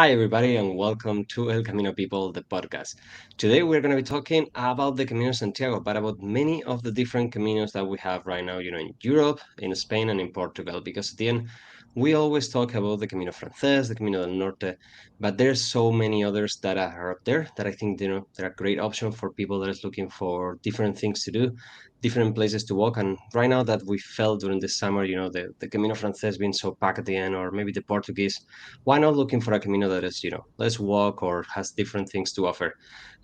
Hi, everybody, and welcome to El Camino People, the podcast. Today, we're going to be talking about the Camino de Santiago, but about many of the different caminos that we have right now, in Europe, in Spain, and in Portugal. Because at the end, we always talk about the Camino Francés, the Camino del Norte, but there's so many others that are up there that I think, they're a great option for people that is looking for different things to do, different places to walk. And right now that we felt during the summer, the Camino Francés being so packed at the end, or maybe the Portuguese, why not looking for a Camino that is, less walk or has different things to offer?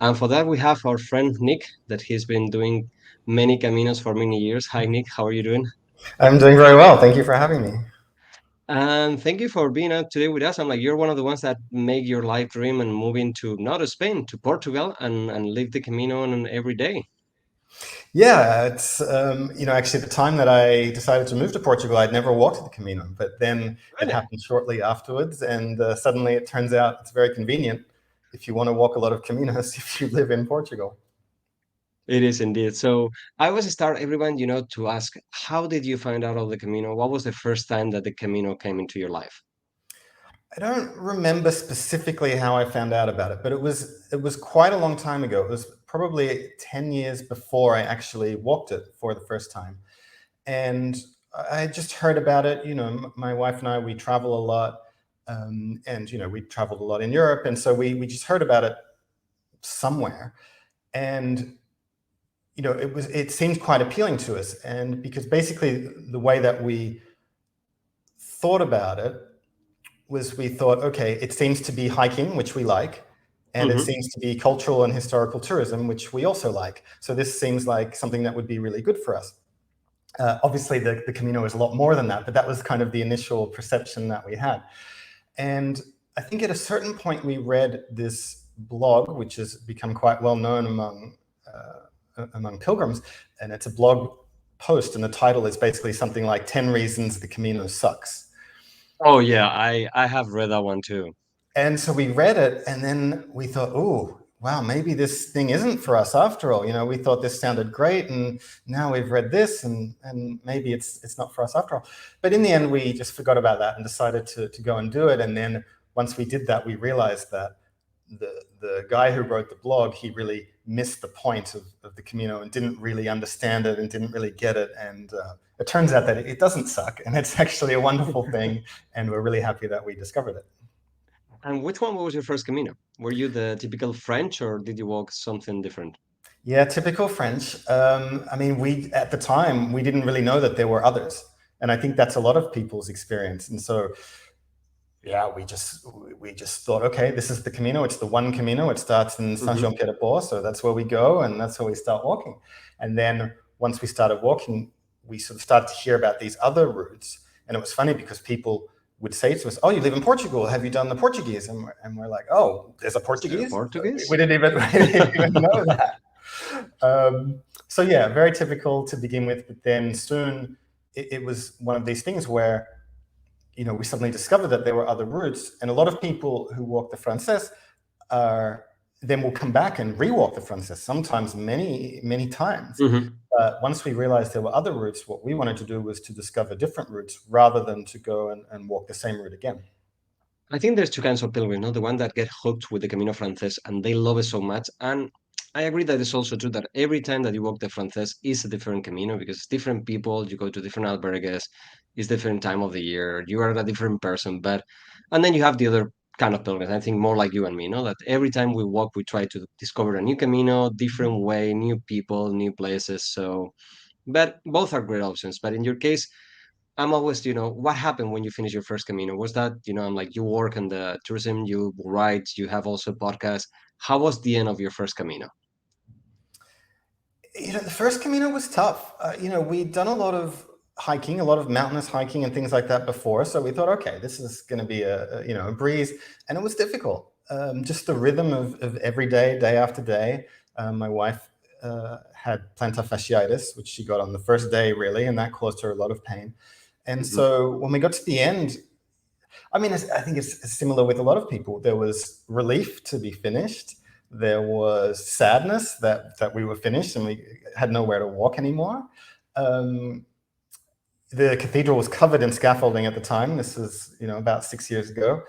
And for that, we have our friend Nick, that he's been doing many Caminos for many years. Hi, Nick, how are you doing? I'm doing very well. Thank you for having me. And thank you for being out today with us. I'm like, you're one of the ones that make your life dream and moving to not to Spain, to Portugal, and live the Camino on every day. Yeah, it's actually the time that I decided to move to Portugal, I'd never walked the Camino, but then it Really? happened shortly afterwards, and suddenly it turns out it's very convenient if you want to walk a lot of Caminos if you live in Portugal. It is indeed. So I always start everyone, to ask, how did you find out of the Camino? What was the first time that the Camino came into your life? I don't remember specifically how I found out about it, but it was quite a long time ago. It was probably 10 years before I actually walked it for the first time. And I just heard about it. My wife and I, we travel a lot, and we traveled a lot in Europe, and so we just heard about it somewhere, and it seemed quite appealing to us, and because basically the way that we thought about it was we thought, okay, it seems to be hiking, which we like, and it Hmm. seems to be cultural and historical tourism, which we also like. So this seems like something that would be really good for us. Obviously, the Camino is a lot more than that, but that was kind of the initial perception that we had. And I think at a certain point, we read this blog, which has become quite well known among pilgrims, and it's a blog post, and the title is basically something like 10 Reasons the Camino Sucks. Oh yeah, I have read that one too. And so we read it, and then we thought, oh, wow, maybe this thing isn't for us after all. We thought this sounded great, and now we've read this, and maybe it's not for us after all. But in the end, we just forgot about that and decided to go and do it. And then once we did that, we realized that the guy who wrote the blog, he really missed the point of the Camino and didn't really understand it and didn't really get it. And it turns out that it doesn't suck, and it's actually a wonderful thing. And we're really happy that we discovered it. And which one was your first Camino? Were you the typical French, or did you walk something different? Yeah, typical French. I mean, we at the time we didn't really know that there were others, and I think that's a lot of people's experience. And so, yeah, we just thought, okay, this is the Camino. It's the one Camino. It starts in Saint Hmm. Jean Pied de Port, so that's where we go, and that's where we start walking. And then once we started walking, we sort of started to hear about these other routes, and it was funny because people would say to us, "Oh, you live in Portugal? Have you done the Portuguese?" And we're like, "Oh, there's a Is there a Portuguese? We Portuguese? didn't even we didn't even know that." So yeah, very typical to begin with, but then soon it was one of these things where we suddenly discovered that there were other routes, and a lot of people who walk the Francés are then will come back and rewalk the Francés, sometimes many times. Hmm. But once we realized there were other routes, what we wanted to do was to discover different routes rather than to go and walk the same route again. I think there's two kinds of pilgrims, no? The one that get hooked with the Camino Frances and they love it so much. And I agree that it's also true that every time that you walk the Frances is a different Camino because it's different people, you go to different albergues, it's different time of the year, you are a different person. And then you have the other kind of pilgrims, I think more like you and me, no? That every time we walk, we try to discover a new Camino, different way, new people, new places. So, but both are great options. But in your case, I'm always, what happened when you finish your first Camino? Was that, I'm like, you work in the tourism, you write, you have also podcasts. How was the end of your first Camino? The first Camino was tough. We'd done a lot of hiking, a lot of mountainous hiking and things like that before. So we thought, okay, this is going to be a breeze, and it was difficult. Just the rhythm of every day, day after day. My wife had plantar fasciitis, which she got on the first day, really, and that caused her a lot of pain. And Hmm. so when we got to the end, I mean, I think it's similar with a lot of people. There was relief to be finished. There was sadness that we were finished and we had nowhere to walk anymore. Um, the cathedral was covered in scaffolding at the time. This was, about 6 years ago.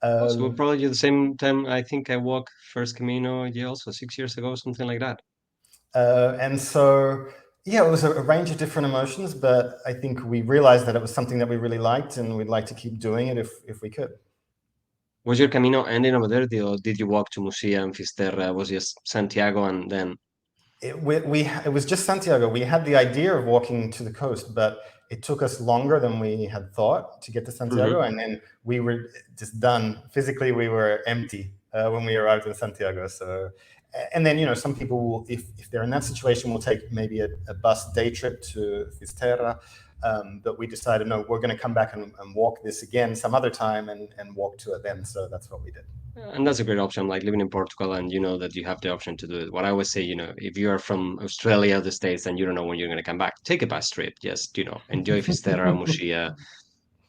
Also, Uh, probably the same time I think I walked first Camino, yeah, also 6 years ago, something like that. and so, yeah, it was a range of different emotions, but I think we realized that it was something that we really liked and we'd like to keep doing it if we could. Was your Camino ending over there, or did you walk to Musia and Fisterra? Was just Santiago and then? It was just Santiago. We had the idea of walking to the coast, but it took us longer than we had thought to get to Santiago. Mhm. And then we were just done. Physically, we were empty when we arrived in Santiago. So, and then, some people will, if they're in that situation, will take maybe a bus day trip to Fisterra. But we decided, no, we're going to come back and walk this again some other time and walk to it then. So that's what we did. And that's a great option, like living in Portugal and you know that you have the option to do it. What I always say, if you are from Australia or the States and you don't know when you're going to come back, take a bus trip. Just, enjoy Fisterra, Muxia,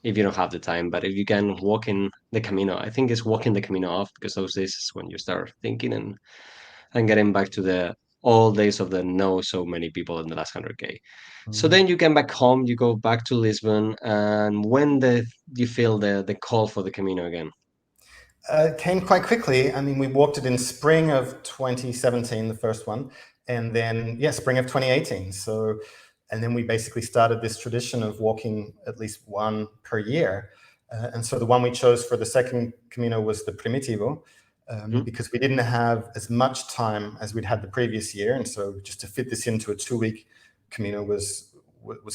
if you don't have the time. But if you can walk in the Camino, I think it's walking the Camino off because those days is when you start thinking and getting back to the old days of the no so many people in the last 100K. So Mhm. then you come back home, you go back to Lisbon, and when you feel the call for the Camino again? It came quite quickly. I mean, we walked it in spring of 2017, the first one, and then, yeah, spring of 2018. So, and then we basically started this tradition of walking at least one per year. And so the one we chose for the second Camino was the Primitivo, Hmm? because we didn't have as much time as we'd had the previous year. And so just to fit this into a 2-week Camino was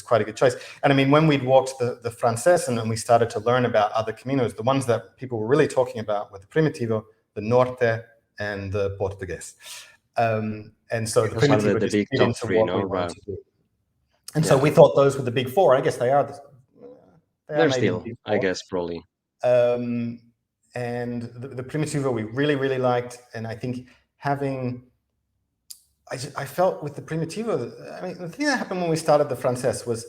quite a good choice. And I mean, when we'd walked the Francés and then we started to learn about other Caminos, the ones that people were really talking about were the Primitivo, the Norte, and the Português. And so the Those are the, Primitivo the just big fit top into three, what no? we wanted Right. to do. And so Yeah. we thought those were the big four. I guess they are They're maybe the still, big I four. guess, probably. Um, and the Primitivo we really, really liked. And I think I felt with the Primitivo, I mean, the thing that happened when we started the Francés was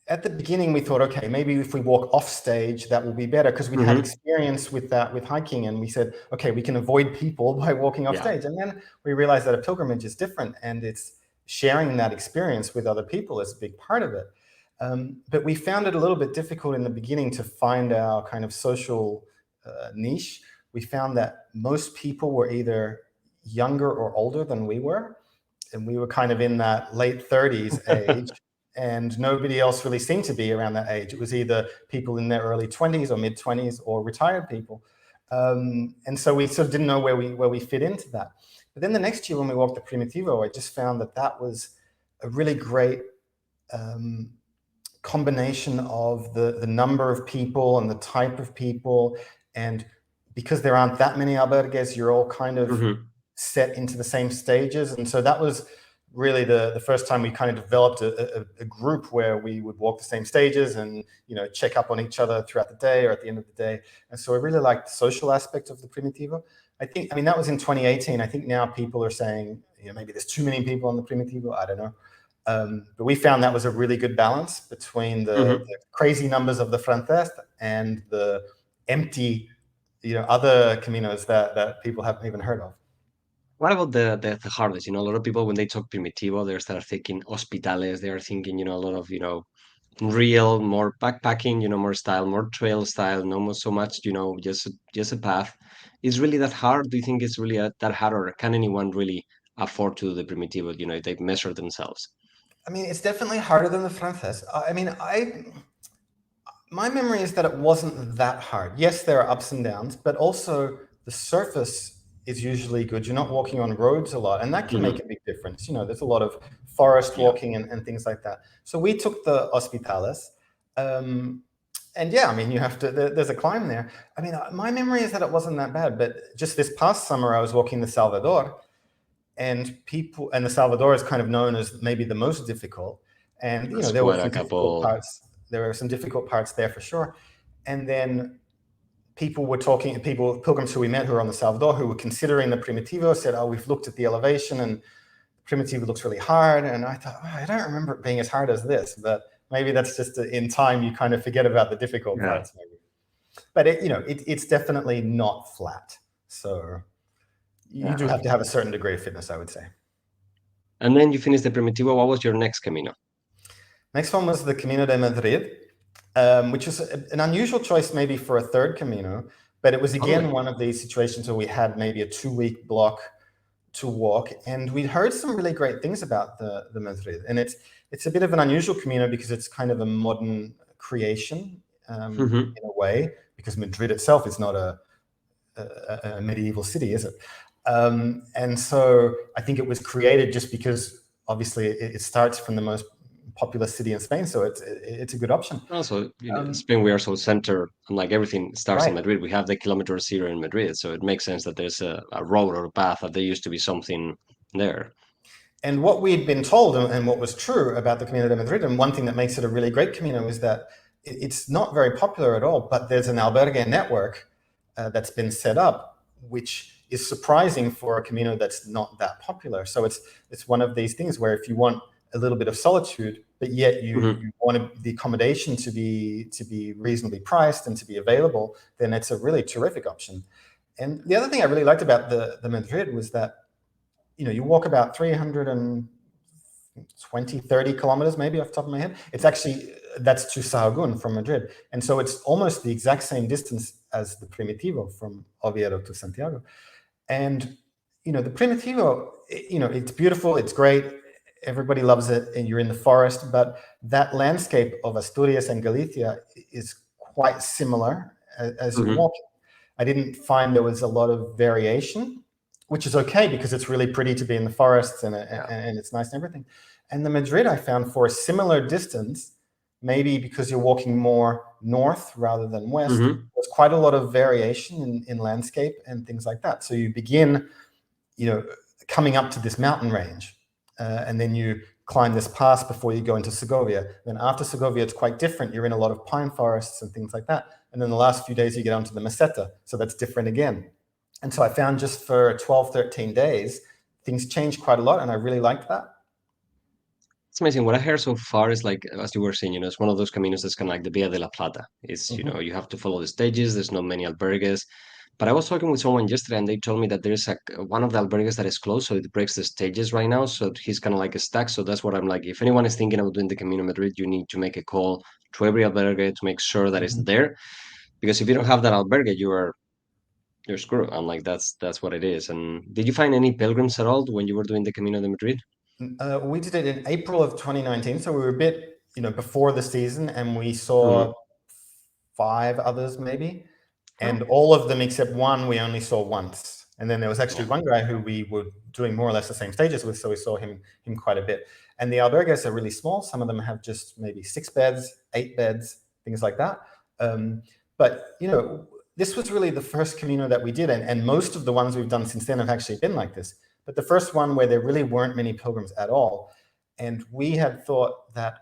at the beginning we thought, okay, maybe if we walk off stage, that will be better because we'd had Hmm. experience with that with hiking. And we said, okay, we can avoid people by walking off Yeah. stage. And then we realized that a pilgrimage is different and it's sharing that experience with other people is a big part of it. But we found it a little bit difficult in the beginning to find our kind of social niche. We found that most people were either younger or older than we were. And we were kind of in that late 30s age. And nobody else really seemed to be around that age. It was either people in their early 20s or mid 20s or retired people. And so we sort of didn't know where we fit into that. But then the next year when we walked the Primitivo, I just found that was a really great combination of the number of people and the type of people. And because there aren't that many albergues, you're all kind of Hmm. set into the same stages. And so that was really the first time we kind of developed a group where we would walk the same stages and check up on each other throughout the day or at the end of the day. And so I really liked the social aspect of the Primitivo. I mean that was in 2018. I think now people are saying maybe there's too many people on the Primitivo. I don't know. But we found that was a really good balance between the Hmm. crazy numbers of the Francés and the empty other caminos that people haven't even heard of. What about the hardest? A lot of people when they talk Primitivo, they start thinking hospitales. They are thinking, a lot of, real, more backpacking, more style, more trail style, no more so much, just a path. Is really that hard? Do you think it's really that hard, or can anyone really afford to do the Primitivo? If they measure themselves. I mean, it's definitely harder than the Francés. I mean, my memory is that it wasn't that hard. Yes, there are ups and downs, but also the surface is usually good. You're not walking on roads a lot, and that can make a Hmm. big difference. There's a lot of forest Yeah. walking and things like that. So we took the Hospitales. And yeah, I mean, there's a climb there. I mean, my memory is that it wasn't that bad, but just this past summer, I was walking the Salvador, and the Salvador is kind of known as maybe the most difficult. And That's there were quite a some difficult couple. parts. There were some difficult parts there for sure. And then pilgrims who we met who were on the Salvador who were considering the Primitivo said, "Oh, we've looked at the elevation and the Primitivo looks really hard." And I thought, I don't remember it being as hard as this, but maybe that's just in time you kind of forget about the difficult Yeah. parts, maybe. But it's definitely not flat. So you do Yeah. have to have a certain degree of fitness, I would say. And then you finish the Primitivo. What was your next Camino? Next one was the Camino de Madrid. which was an unusual choice maybe for a third Camino, but it was again one of these situations where we had maybe a 2-week block to walk, and we heard some really great things about the Madrid. And it's a bit of an unusual Camino because it's kind of a modern creation in a way, because Madrid itself is not a medieval city, is it? And so I think it was created just because obviously it starts from the most populous city in Spain, so it's a good option. Also, Spain, we are so centered, and like everything starts in Right. Madrid. We have the kilometer zero in Madrid, so it makes sense that there's a road or a path, that there used to be something there. And what we'd been told, and what was true about the Camino de Madrid, and one thing that makes it a really great Camino, is that it's not very popular at all, but there's an albergue network that's been set up, which is surprising for a Camino that's not that popular. So it's one of these things where if you want a little bit of solitude, but yet you want the accommodation to be reasonably priced and to be available, then it's a really terrific option. And the other thing I really liked about the Madrid was that, you walk about 320, 30 kilometers, maybe off the top of my head. It's actually, that's to Sahagún from Madrid. And so it's almost the exact same distance as the Primitivo from Oviedo to Santiago. And, the Primitivo, it's beautiful, it's great, everybody loves it, and you're in the forest, but that landscape of Asturias and Galicia is quite similar as you walk. I didn't find there was a lot of variation, which is okay because it's really pretty to be in the forests and it's nice and everything. And the Madrid, I found, for a similar distance, maybe because you're walking more north rather than west, there's quite a lot of variation in landscape and things like that. So you begin, coming up to this mountain range, and then you climb this pass before you go into Segovia. Then after Segovia, it's quite different. You're in a lot of pine forests and things like that. And then the last few days, you get onto the Meseta. So that's different again. And so I found just for 12, 13 days, things changed quite a lot. And I really liked that. It's amazing. What I heard so far is like, as you were saying, it's one of those caminos that's kind of like the Via de la Plata. It's, you have to follow the stages. There's not many albergues. But I was talking with someone yesterday, and they told me that there's one of the albergues that is closed, so it breaks the stages right now. So he's kind of like stuck. So that's what I'm like. If anyone is thinking of doing the Camino Madrid, you need to make a call to every albergue to make sure that it's there. Because if you don't have that albergue, you're screwed. I'm like, that's what it is. And did you find any pilgrims at all when you were doing the Camino de Madrid? We did it in April of 2019, so we were a bit, before the season, and we saw 5 others maybe, and all of them except one we only saw once. And then there was actually one guy who we were doing more or less the same stages with, so we saw him quite a bit. And the albergues are really small. Some of them have just maybe 6 beds, 8 beds, things like that. But this was really the first Camino that we did, and most of the ones we've done since then have actually been like this. But the first one where there really weren't many pilgrims at all. And we had thought that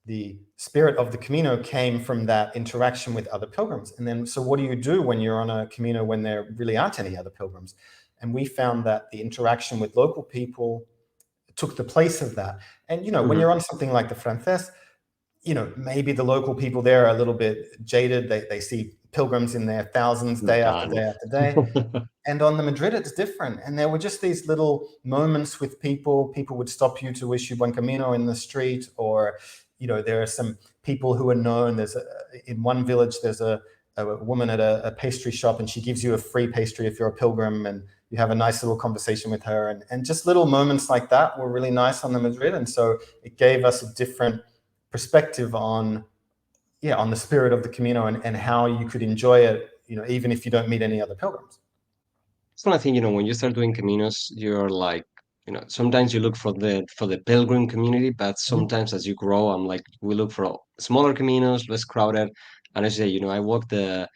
the spirit of the Camino came from that interaction with other pilgrims. And then, so what do you do when you're on a Camino when there really aren't any other pilgrims? And we found that the interaction with local people took the place of that. And, when you're on something like the Francés, maybe the local people there are a little bit jaded. They see pilgrims in their thousands day after day after day. And on the Madrid, it's different. And there were just these little moments with people. People would stop you to wish you buen camino in the street, or, there are some people who are known. In one village, there's a woman at a pastry shop, and she gives you a free pastry if you're a pilgrim, and you have a nice little conversation with her. And just little moments like that were really nice on the Madrid. And so it gave us a different perspective on the spirit of the Camino and how you could enjoy it, even if you don't meet any other pilgrims. So I think, when you start doing Caminos, you're like, sometimes you look for the pilgrim community, but sometimes as you grow, I'm like, we look for smaller Caminos, less crowded. And I say, I walked the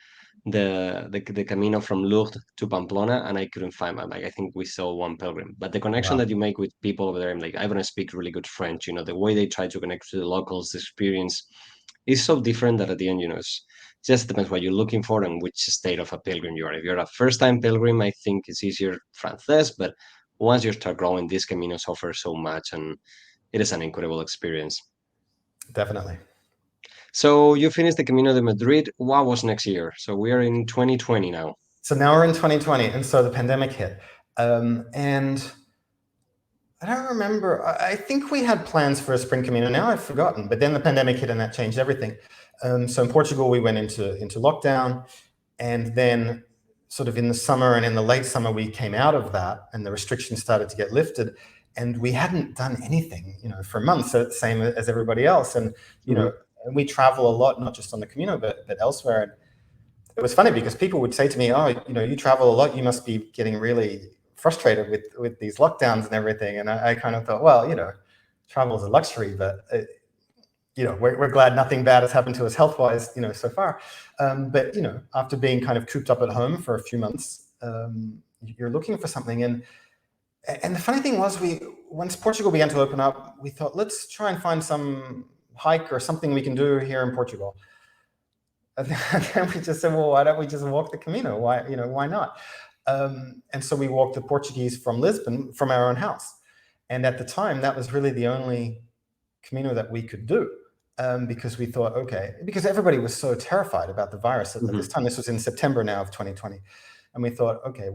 Camino from Lourdes to Pamplona, and I couldn't find one. Like, I think we saw one pilgrim. But the connection that you make with people over there, I'm like, I want to speak really good French. The way they try to connect to the locals, the experience is so different that at the end, it's just depends what you're looking for and which state of a pilgrim you are. If you're a first-time pilgrim, I think it's easier Francés, but once you start growing, these Caminos offer so much, and it is an incredible experience. Definitely. So you finished the Camino de Madrid. What was next year? So we are in 2020 now. So now we're in 2020, and so the pandemic hit. And I don't remember. I think we had plans for a spring Camino. Now I've forgotten, but then the pandemic hit and that changed everything. So in Portugal, we went into lockdown, and then sort of in the summer and in the late summer, we came out of that, and the restrictions started to get lifted, and we hadn't done anything, for months, so same as everybody else, and and we travel a lot, not just on the Camino, but elsewhere. And it was funny because people would say to me, "Oh, you travel a lot. You must be getting really frustrated with these lockdowns and everything." And I kind of thought, well, travel is a luxury, but we're glad nothing bad has happened to us health-wise, so far. But after being kind of cooped up at home for a few months, you're looking for something. And the funny thing was, once Portugal began to open up, we thought, let's try and find some hike or something we can do here in Portugal. And then we just said, well, why don't we just walk the Camino? Why not? And so we walked the Portuguese from Lisbon from our own house. And at the time, that was really the only Camino that we could do. Because we thought, okay, because everybody was so terrified about the virus at this time. This was in September now of 2020. And we thought, okay,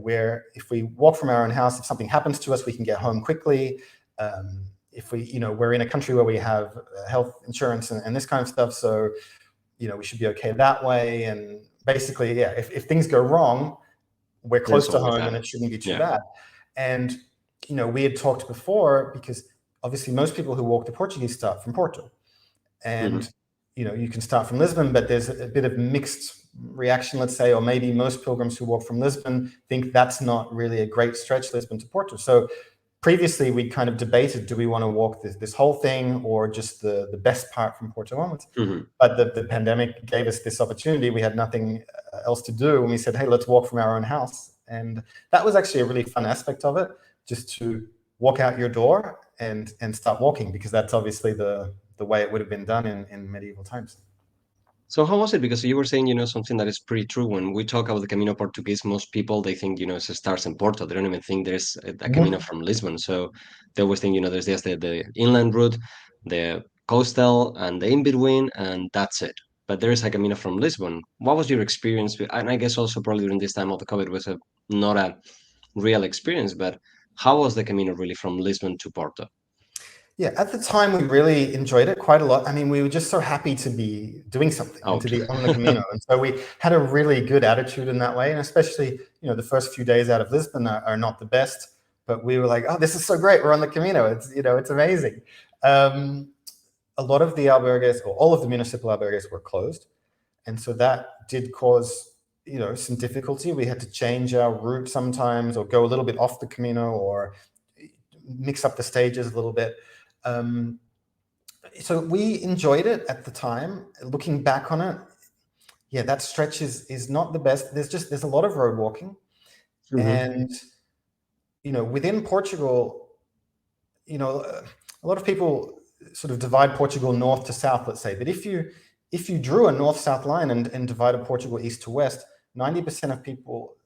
if we walk from our own house, if something happens to us, we can get home quickly. If we're in a country where we have health insurance and this kind of stuff. So, we should be okay that way. And basically, yeah, if things go wrong, we're close to home and it shouldn't be too bad. And, we had talked before, because obviously most people who walk the Portuguese start from Porto. And, you can start from Lisbon, but there's a bit of mixed reaction, let's say, or maybe most pilgrims who walk from Lisbon think that's not really a great stretch, Lisbon to Porto. So previously we kind of debated, do we want to walk this whole thing or just the best part from Porto onwards? But the pandemic gave us this opportunity. We had nothing else to do. And we said, hey, let's walk from our own house. And that was actually a really fun aspect of it, just to walk out your door and start walking, because that's obviously the way it would have been done in medieval times. So how was it? Because you were saying, something that is pretty true. When we talk about the Camino Portuguese, most people, they think, it starts in Porto. They don't even think there's a Camino from Lisbon. So they always think, there's just the inland route, the coastal, and the in-between, and that's it. But there is a Camino from Lisbon. What was your experience? And I guess also probably during this time of the COVID was not a real experience, but how was the Camino really from Lisbon to Porto? Yeah, at the time, we really enjoyed it quite a lot. I mean, we were just so happy to be doing something and to be on the Camino. And so we had a really good attitude in that way. And especially, the first few days out of Lisbon are not the best, but we were like, oh, this is so great. We're on the Camino. It's amazing. A lot of the albergues, or all of the municipal albergues, were closed. And so that did cause, some difficulty. We had to change our route sometimes, or go a little bit off the Camino, or mix up the stages a little bit. So we enjoyed it at the time. Looking back on it, yeah, that stretch is not the best. There's a lot of road walking, and within Portugal, a lot of people sort of divide Portugal north to south, let's say. But if you drew a north-south line and divided Portugal east to west, 90% of people,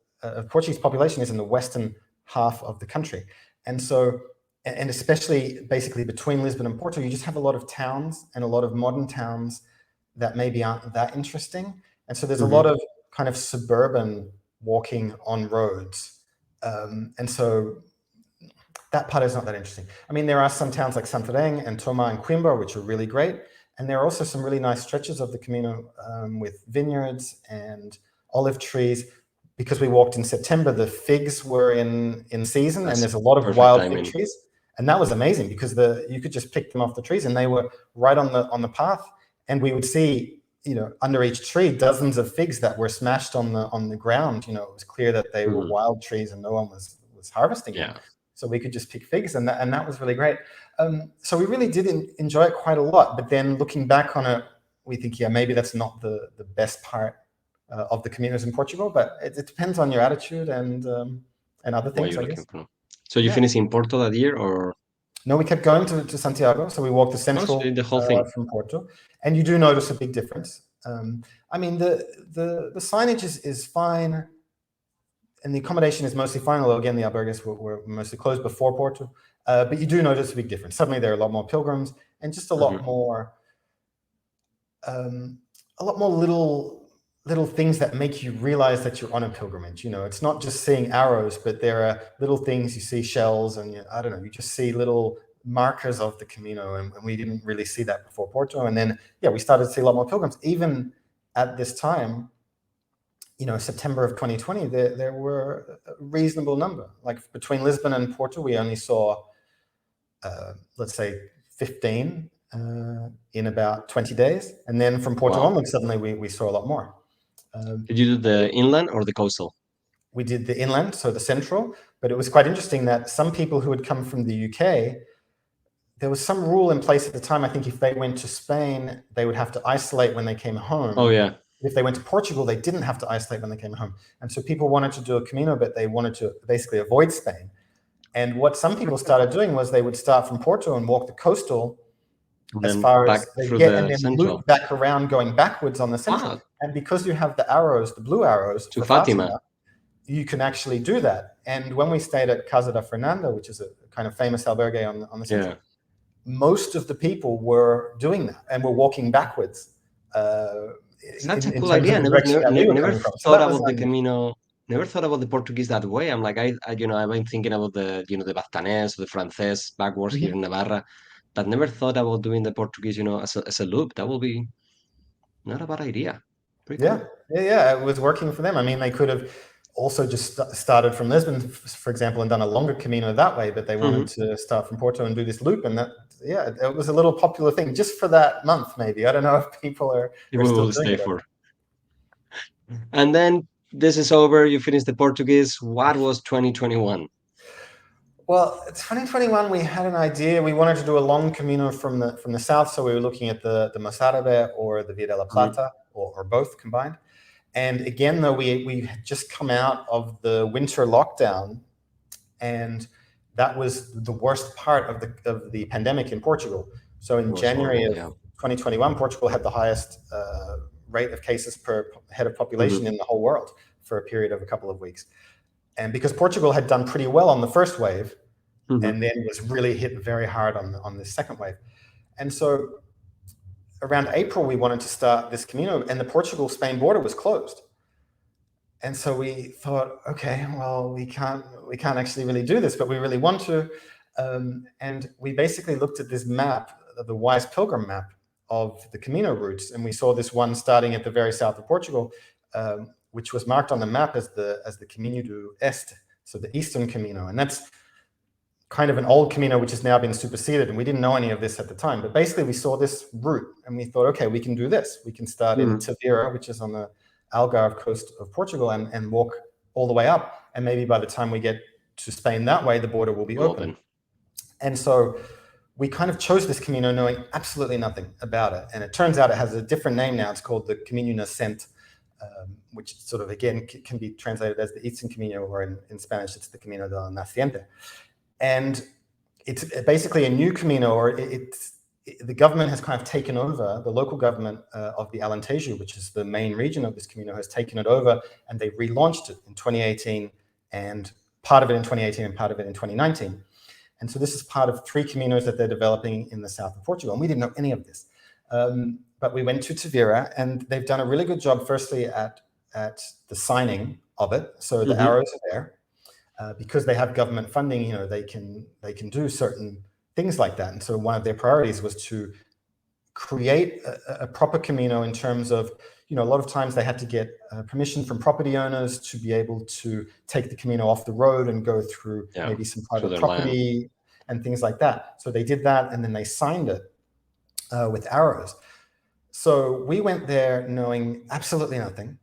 Portuguese population, is in the western half of the country, and so. And especially basically between Lisbon and Porto, you just have a lot of towns and a lot of modern towns that maybe aren't that interesting. And so there's a lot of kind of suburban walking on roads. And so that part is not that interesting. I mean, there are some towns like Santarém and Tomar and Coimbra, which are really great. And there are also some really nice stretches of the Camino with vineyards and olive trees. Because we walked in September, the figs were in season, and there's a lot of wild fig trees. And that was amazing, because you could just pick them off the trees, and they were right on the path. And we would see, under each tree, dozens of figs that were smashed on the ground. It was clear that they were wild trees and no one was harvesting them. So we could just pick figs, and that was really great. So we really did enjoy it quite a lot. But then looking back on it, we think, yeah, maybe that's not the best part of the Caminos in Portugal, but it depends on your attitude and other things, I guess. So you finished in Porto that year, or? No, we kept going to Santiago. So we walked the central the whole thing from Porto, and you do notice a big difference. I mean, the signage is fine, and the accommodation is mostly fine. Although again, the albergues were mostly closed before Porto, but you do notice a big difference. Suddenly, there are a lot more pilgrims, and just a lot more little things that make you realize that you're on a pilgrimage. It's not just seeing arrows, but there are little things. You see shells, and I don't know, you just see little markers of the Camino, and we didn't really see that before Porto. And then, we started to see a lot more pilgrims. Even at this time, September of 2020, there were a reasonable number. Like between Lisbon and Porto, we only saw, let's say, 15 in about 20 days. And then from Porto onwards, suddenly we saw a lot more. Did you do the inland or the coastal? We did the inland, so the central, but it was quite interesting that some people who had come from the UK, there was some rule in place at the time. I think if they went to Spain, they would have to isolate when they came home. Oh, yeah. If they went to Portugal, they didn't have to isolate when they came home. And so people wanted to do a Camino, but they wanted to basically avoid Spain. And what some people started doing was they would start from Porto and walk the coastal as far as they get, and then loop back around, going backwards on the central. And because you have the arrows, the blue arrows to Fatima, you can actually do that. And when we stayed at Casa da Fernanda, which is a kind of famous albergue on the central, most of the people were doing that and were walking backwards. That's a cool idea. Never thought about the Camino. Never thought about the Portuguese that way. I'm like, I've been thinking about the Bastanés, the Francés backwards here in Navarra, but never thought about doing the Portuguese, as a loop. That will be not a bad idea. Pretty cool. Yeah. It was working for them. I mean, they could have also just started from Lisbon, for example, and done a longer Camino that way, but they wanted to start from Porto and do this loop, and that, it was a little popular thing just for that month, maybe. I don't know if people are still stay for. And then this is over. You finished the Portuguese. What was 2021? Well, 2021, we had an idea. We wanted to do a long Camino from the south, so we were looking at the Sanabrés or the Via de la Plata, or both combined. And again, though, we had just come out of the winter lockdown, and that was the worst part of the pandemic in Portugal. So in January of 2021, Portugal had the highest rate of cases per head of population in the whole world for a period of a couple of weeks. And because Portugal had done pretty well on the first wave, and then was really hit very hard on the second wave. And so around April, we wanted to start this Camino, and the Portugal-Spain border was closed. And so we thought, okay, well, we can't actually really do this, but we really want to. And we basically looked at this map, the Wise Pilgrim map of the Camino routes, and we saw this one starting at the very south of Portugal, which was marked on the map as the Caminho do Este, so the Eastern Camino. And that's kind of an old Camino which has now been superseded, and we didn't know any of this at the time. But basically, we saw this route, and we thought, okay, we can do this. We can start in Tavira, which is on the Algarve coast of Portugal, and walk all the way up. And maybe by the time we get to Spain that way, the border will be open. And so we kind of chose this Camino knowing absolutely nothing about it. And it turns out it has a different name now. It's called the Camino Nascente, which sort of, again, can be translated as the Eastern Camino, or in Spanish, it's the Camino del Naciente. And it's basically a new Camino, or the government has kind of taken over, the local government of the Alentejo, which is the main region of this Camino, has taken it over, and they relaunched it in 2018, and part of it in 2018 and part of it in 2019. And so this is part of 3 Caminos that they're developing in the south of Portugal. And we didn't know any of this. But we went to Tavira, and they've done a really good job, firstly, at the signing of it. So the arrows are there. Because they have government funding, they can do certain things like that. And so one of their priorities was to create a proper Camino in terms of, a lot of times they had to get permission from property owners to be able to take the Camino off the road and go through maybe some private property and things like that. So they did that, and then they signed it with arrows. So we went there knowing absolutely nothing.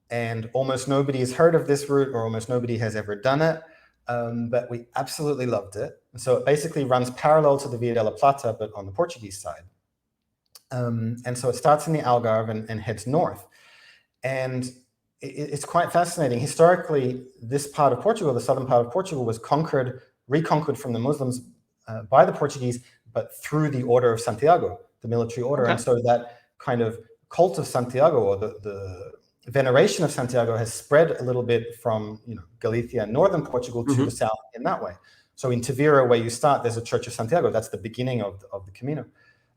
And almost nobody has heard of this route, or almost nobody has ever done it, but we absolutely loved it. And so it basically runs parallel to the Via de la Plata, but on the Portuguese side. And so it starts in the Algarve and heads north. And it's quite fascinating. Historically, this part of Portugal, the southern part of Portugal, was reconquered from the Muslims by the Portuguese, but through the Order of Santiago, the military order. And so that kind of cult of Santiago, or the veneration of Santiago, has spread a little bit from Galicia and northern Portugal to the south in that way. So in Tavira, where you start, there's a Church of Santiago. That's the beginning of the Camino.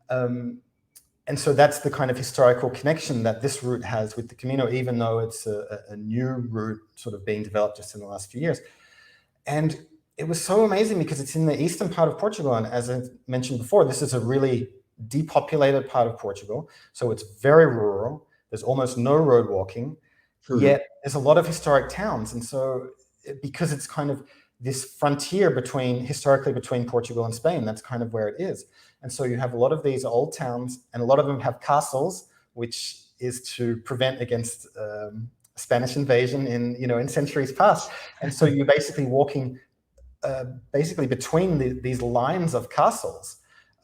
And so that's the kind of historical connection that this route has with the Camino, even though it's a new route sort of being developed just in the last few years. And it was so amazing because it's in the eastern part of Portugal. And as I mentioned before, this is a really depopulated part of Portugal. So it's very rural. There's almost no road walking, yet there's a lot of historic towns. And so because it's kind of this frontier historically between Portugal and Spain, that's kind of where it is. And so you have a lot of these old towns, and a lot of them have castles, which is to prevent against Spanish invasion in centuries past. And so you're basically walking between these lines of castles,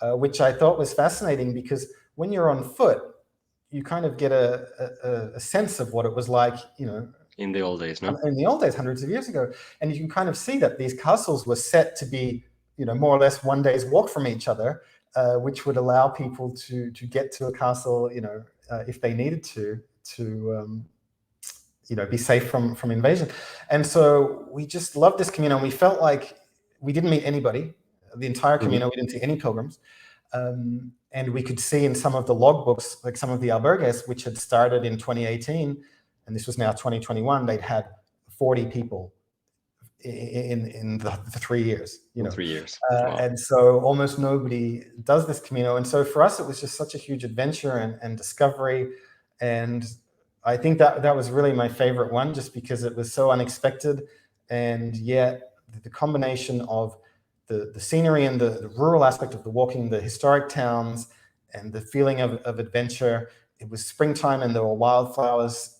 which I thought was fascinating, because when you're on foot, you kind of get a sense of what it was like, in the old days, no? In the old days, hundreds of years ago. And you can kind of see that these castles were set to be, more or less one day's walk from each other, which would allow people to get to a castle, if they needed to be safe from invasion. And so we just loved this Camino. We felt like we didn't meet anybody. The entire Camino, we didn't see any pilgrims. And we could see in some of the logbooks, like some of the albergues, which had started in 2018, and this was now 2021, they'd had 40 people in the 3 years. 3 years. Wow. And so almost nobody does this Camino. And so for us, it was just such a huge adventure and discovery. And I think that was really my favorite one, just because it was so unexpected. And yet the combination of the scenery and the rural aspect of the walking, the historic towns, and the feeling of adventure. It was springtime and there were wildflowers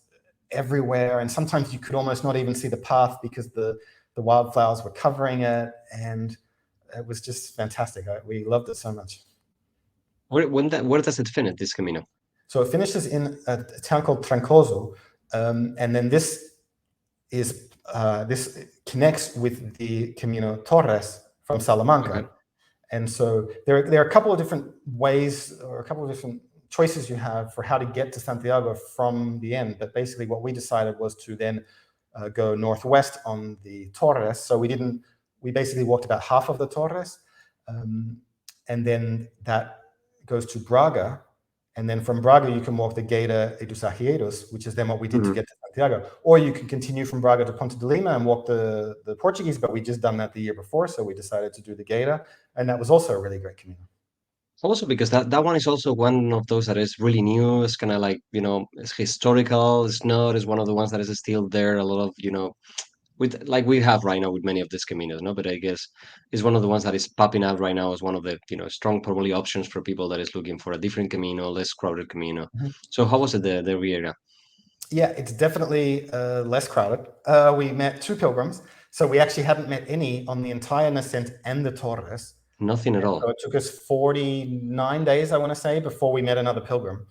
everywhere. And sometimes you could almost not even see the path because the wildflowers were covering it. And it was just fantastic. We loved it so much. Where does it finish, this Camino? So it finishes in a town called Trancoso. And then this connects with the Camino Torres from Salamanca. Okay. And so there are a couple of different ways, or a couple of different choices you have for how to get to Santiago from the end. But basically what we decided was to then go northwest on the Torres. So we basically walked about half of the Torres. And then that goes to Braga. And then from Braga, you can walk the Geira dos Arrieiros, which is then what we did to get to Santiago. Or you can continue from Braga to Ponte de Lima and walk the Portuguese, but we just done that the year before, so we decided to do the Geira. And that was also a really great Camino. Also because that one is also one of those that is really new. It's kind of like, it's historical. It's not. It's one of the ones that is still there. A lot of, with like we have right now with many of these Caminos, no? But I guess it's one of the ones that is popping out right now as one of the, strong probably options for people that is looking for a different Camino, less crowded Camino. So how was it, the Riera? Yeah, it's definitely less crowded. We met 2 pilgrims. So we actually hadn't met any on the entire Nascente and the Torres. Nothing at all. So it took us 49 days, I want to say, before we met another pilgrim.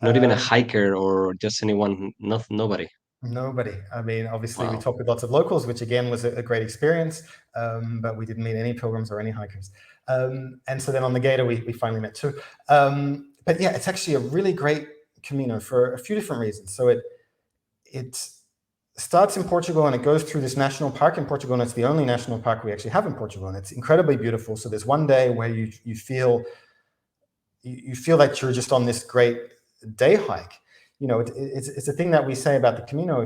Not even a hiker or just anyone, nobody. Nobody. I mean, obviously we talked with lots of locals, which again was a great experience, but we didn't meet any pilgrims or any hikers. And so then on the Geira, we finally met 2. But yeah, it's actually a really great Camino for a few different reasons. So it starts in Portugal and it goes through this national park in Portugal, and it's the only national park we actually have in Portugal, and it's incredibly beautiful. So there's one day where you feel like you're just on this great day hike. It's a thing that we say about the Camino.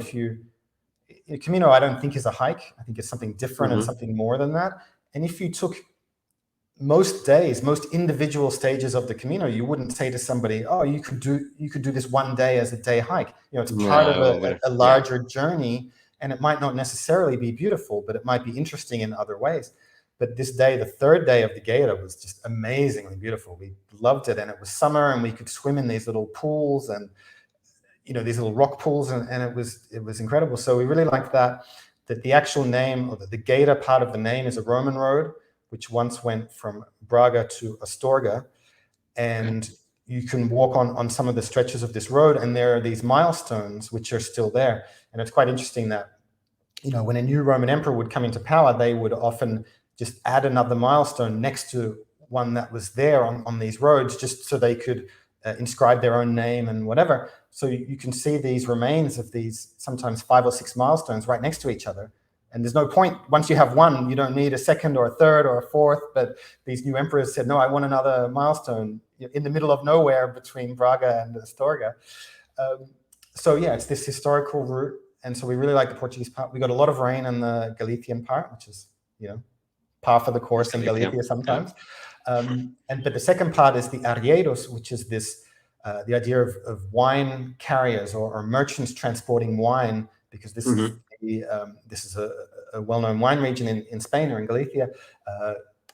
Camino, I don't think is a hike. I think it's something different and something more than that. And if you took most individual stages of the Camino, you wouldn't say to somebody, "Oh, you could do this one day as a day hike." It's part of a larger journey, and it might not necessarily be beautiful, but it might be interesting in other ways. But this day, the 3rd day of the Geira, was just amazingly beautiful. We loved it, and it was summer, and we could swim in these little pools and these little rock pools, and it was incredible. So we really liked that the actual name, or the Geira part of the name, is a Roman road, which once went from Braga to Astorga. And you can walk on some of the stretches of this road, and there are these milestones which are still there. And it's quite interesting that, when a new Roman emperor would come into power, they would often just add another milestone next to one that was there on these roads, just so they could inscribe their own name and whatever. So you can see these remains of these sometimes 5 or 6 milestones right next to each other. And there's no point, once you have one, you don't need a second or a third or a fourth. But these new emperors said, no, I want another milestone in the middle of nowhere between Braga and Astorga. So yeah, it's this historical route. And so we really like the Portuguese part. We got a lot of rain in the Galician part, which is, par for the course in Galicia. Galicia sometimes. But the second part is the Arrieiros, which is this the idea of wine carriers or merchants transporting wine, because this is a well-known wine region in Spain or in Galicia,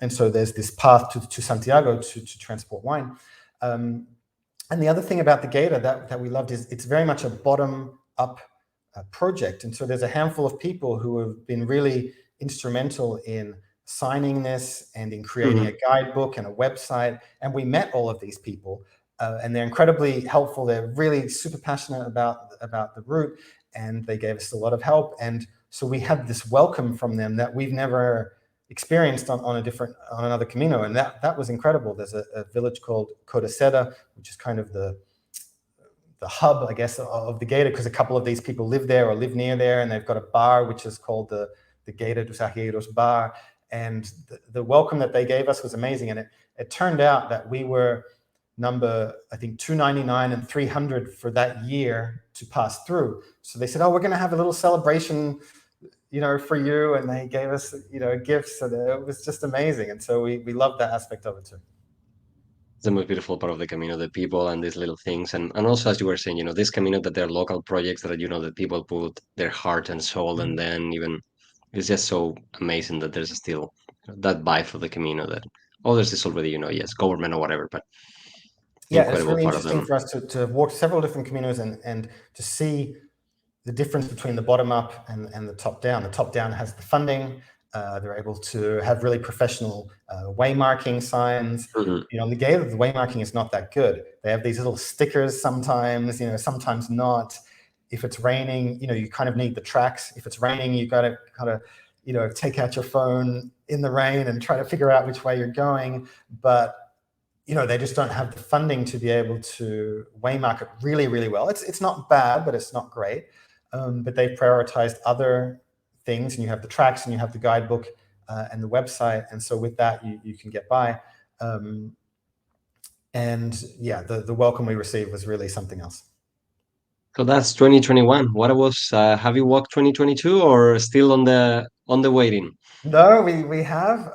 and so there's this path to Santiago to transport wine. And the other thing about the Geira that we loved is it's very much a bottom-up project, and so there's a handful of people who have been really instrumental in signing this and in creating a guidebook and a website. And we met all of these people, and they're incredibly helpful. They're really super passionate about the route, and they gave us a lot of help. And so we had this welcome from them that we've never experienced on another Camino, and that was incredible. There's a village called Codaceda, which is kind of the hub, I guess, of the Geira, because a couple of these people live there or live near there, and they've got a bar which is called the Geira dos Arrieiros bar. And the welcome that they gave us was amazing. And it turned out that we were number, I think, 299 and 300 for that year to pass through. So they said, oh, we're going to have a little celebration, for you. And they gave us, gifts. And it was just amazing. And so we loved that aspect of it too. The most beautiful part of the Camino, the people and these little things. And also, as you were saying, this Camino, that they're local projects that, that people put their heart and soul, and then even it's just so amazing that there's still that vibe for the Camino that others is already, yes, government or whatever, but yeah, it's really interesting for us to walk several different Caminos and to see the difference between the bottom up and the top down. The top down has the funding. They're able to have really professional waymarking signs. On the Geira, the waymarking is not that good. They have these little stickers sometimes, sometimes not. If it's raining, you kind of need the tracks. If it's raining, you got to kind of, take out your phone in the rain and try to figure out which way you're going. But, they just don't have the funding to be able to waymark it really, really well. It's not bad, but it's not great. But they've prioritized other things, and you have the tracks and you have the guidebook and the website. And so with that, you can get by. And yeah, the welcome we received was really something else. So that's 2021. What was, have you walked 2022 or still on the waiting? No, we have.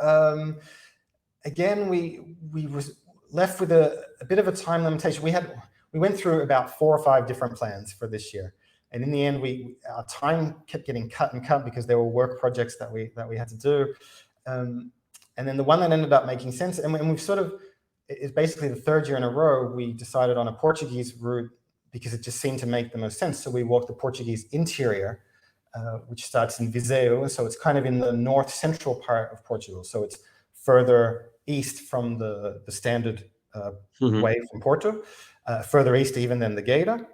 Again, we was left with a bit of a time limitation. We went through about 4 or 5 different plans for this year. And in the end, our time kept getting cut because there were work projects that we had to do. And then the one that ended up making sense, and we've sort of, it's basically the 3rd year in a row, we decided on a Portuguese route because it just seemed to make the most sense. So we walked the Portuguese Interior, which starts in Viseu. So it's kind of in the north central part of Portugal. So it's further east from the standard way from Porto, further east even than the Geira.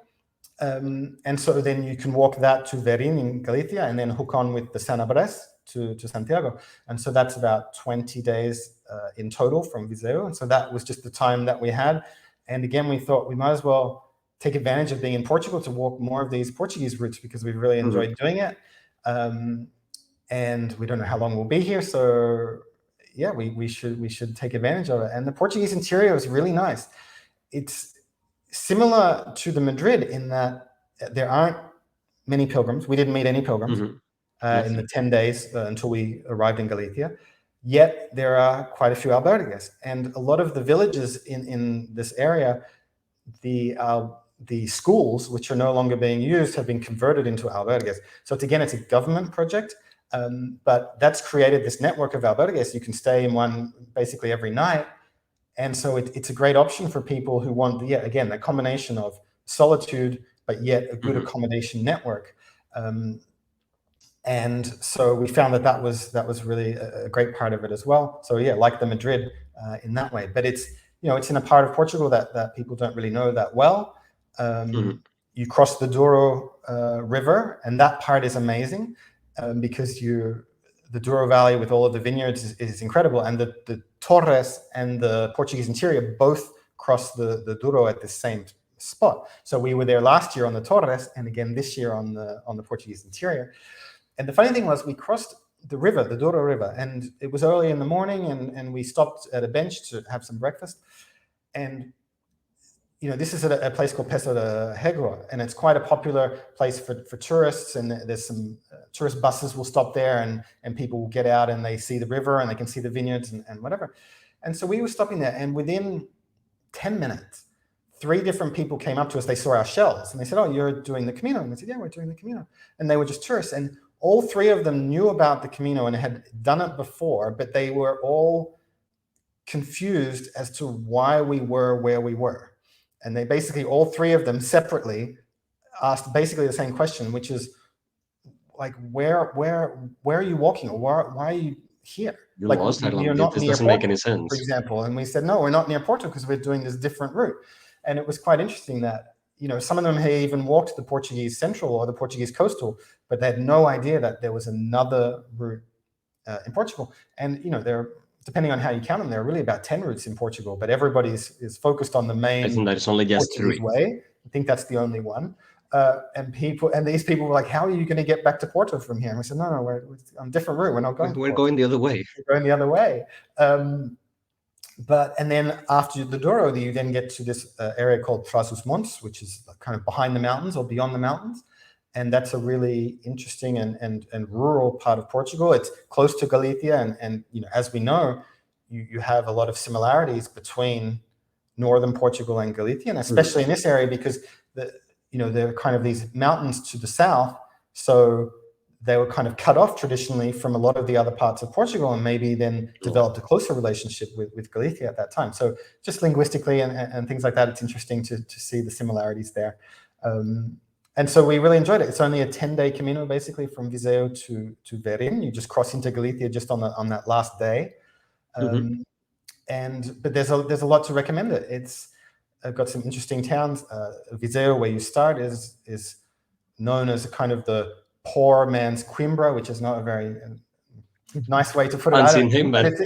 And so then you can walk that to Verín in Galicia and then hook on with the Sanabrés to Santiago. And so that's about 20 days in total from Viseu. And so that was just the time that we had. And again, we thought we might as well take advantage of being in Portugal to walk more of these Portuguese routes because we really enjoyed doing it. And we don't know how long we'll be here. So yeah, we should take advantage of it. And the Portuguese Interior is really nice. It's similar to the Madrid in that there aren't many pilgrims. We didn't meet any pilgrims in the 10 days until we arrived in Galicia. Yet there are quite a few albergues. And a lot of the villages in this area, the schools, which are no longer being used, have been converted into albergues. So it's a government project, but that's created this network of albergues. You can stay in one basically every night. And so it's a great option for people who want, again, that combination of solitude, but yet a good accommodation network. And so we found that was really a great part of it as well. So yeah, like the Madrid in that way. But it's in a part of Portugal that people don't really know that well. You cross the Douro River, and that part is amazing because the Douro Valley with all of the vineyards is incredible. And the Torres and the Portuguese Interior both cross the Douro at the same spot. So we were there last year on the Torres, and again this year on the Portuguese Interior. And the funny thing was, we crossed the river, the Douro River, and it was early in the morning, and we stopped at a bench to have some breakfast. And this is at a place called Peça de Régua, and it's quite a popular place for tourists. And there's some tourist buses will stop there, and people will get out and they see the river and they can see the vineyards and whatever. And so we were stopping there, and within 10 minutes, 3 different people came up to us. They saw our shells and they said, "Oh, you're doing the Camino?" And we said, "Yeah, we're doing the Camino." And they were just tourists. And all 3 of them knew about the Camino and had done it before, but they were all confused as to why we were where we were. And they basically, all 3 of them separately asked basically the same question, which is like, where are you walking, or why are you here? You're Like, lost. you're not This near doesn't make Porto, any for sense. example. And we said, no, we're not near Porto because we're doing this different route. And it was quite interesting that, some of them had even walked the Portuguese Central or the Portuguese Coastal, but they had no idea that there was another route in Portugal. And, there, depending on how you count them, there are really about 10 routes in Portugal, but everybody is focused on the main I think that it's only just Portuguese 3. way. I think that's the only one. And these people were like, "How are you going to get back to Porto from here?" And we said, "No, we're on a different route. We're not going. We're going the other way. We're going the other way." And then after the Douro, you then get to this area called Trás os Montes, which is kind of behind the mountains or beyond the mountains. And that's a really interesting and rural part of Portugal. It's close to Galicia, and as we know, you have a lot of similarities between northern Portugal and Galicia, and especially in this area because there are kind of these mountains to the south, so they were kind of cut off traditionally from a lot of the other parts of Portugal, and maybe then developed a closer relationship with Galicia at that time. So just linguistically and things like that, it's interesting to see the similarities there. And so we really enjoyed it. It's only a 10-day Camino, basically, from Viseu to Verín. You just cross into Galicia just on that last day. But there's a lot to recommend it. It's got some interesting towns. Viseu, where you start, is known as kind of the poor man's Coimbra, which is not a very nice way to put it.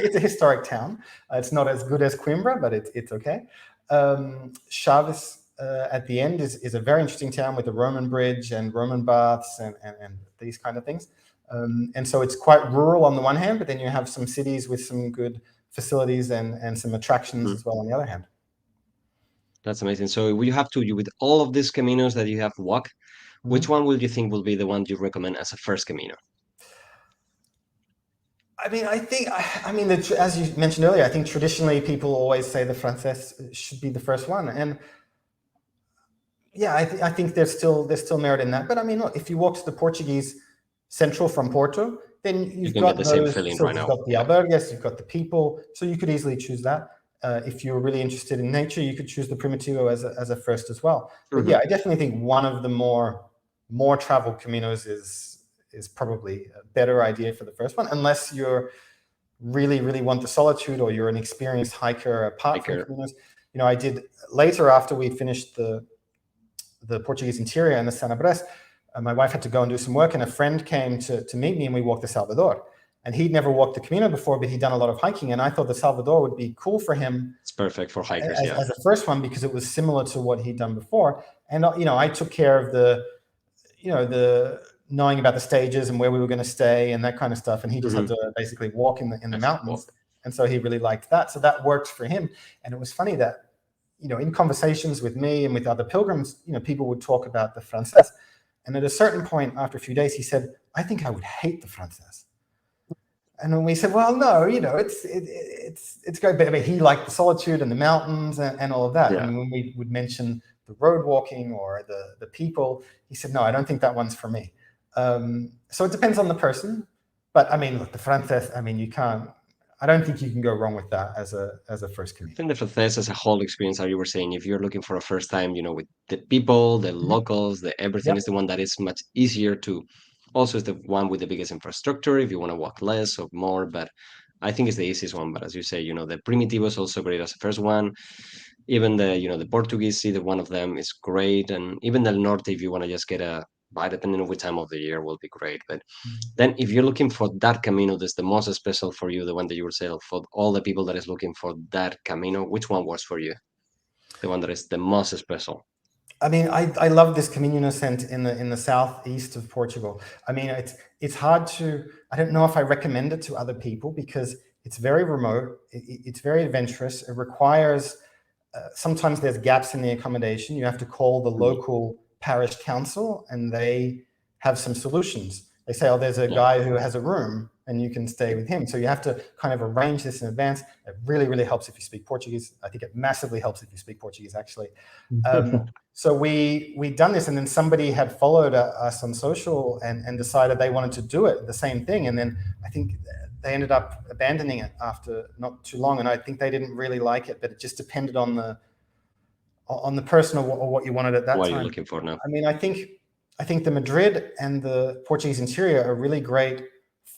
It's a historic town. It's not as good as Coimbra, but it's okay. Chaves at the end is a very interesting town with a Roman bridge and Roman baths and these kind of things. And so it's quite rural on the one hand, but then you have some cities with some good facilities and some attractions as well on the other hand. That's amazing. So you have to, with all of these Caminos that you have walked, which one will you think will be the one you recommend as a first Camino? I mean, as you mentioned earlier, I think traditionally people always say the Francés should be the first one. And yeah, I think there's still merit in that. But I mean, look, if you walk to the Portuguese Central from Porto, then you've got the same feeling right now. You've got the albergues, you've got the people, so you could easily choose that. If you're really interested in nature, you could choose the Primitivo as a first as well. But yeah, I definitely think one of the more traveled Caminos is probably a better idea for the first one, unless you're really want the solitude or you're an experienced hiker apart from Caminos. I did later, after we finished the Português Interior and the Sanabrés, my wife had to go and do some work, and a friend came to meet me, and we walked the Salvador. And he'd never walked the Camino before, but he'd done a lot of hiking, and I thought the Salvador would be cool for him. It's perfect for hikers, as a first one, because it was similar to what he'd done before. And I took care of the knowing about the stages and where we were going to stay and that kind of stuff, and he just had to basically walk in the mountains. And so he really liked that. So that worked for him. And it was funny that in conversations with me and with other pilgrims, people would talk about the Francés. And at a certain point, after a few days, he said, "I think I would hate the Francés." And then we said, "Well, no, it's great." But he liked the solitude and the mountains and all of that. Yeah. And when we would mention the road walking or the people, he said, "No, I don't think that one's for me." So it depends on the person. But I mean, look, the Francés, I mean, I don't think you can go wrong with that as a first Camino. I think the Francés as a whole experience, as you were saying, if you're looking for a first time, with the people, the locals, everything is the one that is much easier to. Also, is the one with the biggest infrastructure if you want to walk less or more. But I think it's the easiest one. But as you say, the Primitivo is also great as a first one. Even the Portuguese, the one of them is great, and even the Norte, if you want to just get a bite, depending on which time of the year, will be great. But then if you're looking for that Camino that's the most special for you, the one that you were saying, for all the people that is looking for that Camino, which one was for you? The one that is the most special? I mean, I love this Caminho Nascente in the southeast of Portugal. I mean, it's hard to, I don't know if I recommend it to other people because it's very remote. It's very adventurous. It requires, sometimes there's gaps in the accommodation. You have to call the local parish council and they have some solutions. They say, oh, there's a guy who has a room and you can stay with him. So you have to kind of arrange this in advance. It really, really helps if you speak Portuguese. I think it massively helps if you speak Portuguese, actually. So we done this, and then somebody had followed us on social and decided they wanted to do it, the same thing. And then I think they ended up abandoning it after not too long. And I think they didn't really like it, but it just depended on the person or what you wanted at that time. What are you looking for now? I mean, I think the Madrid and the Portuguese Interior are really great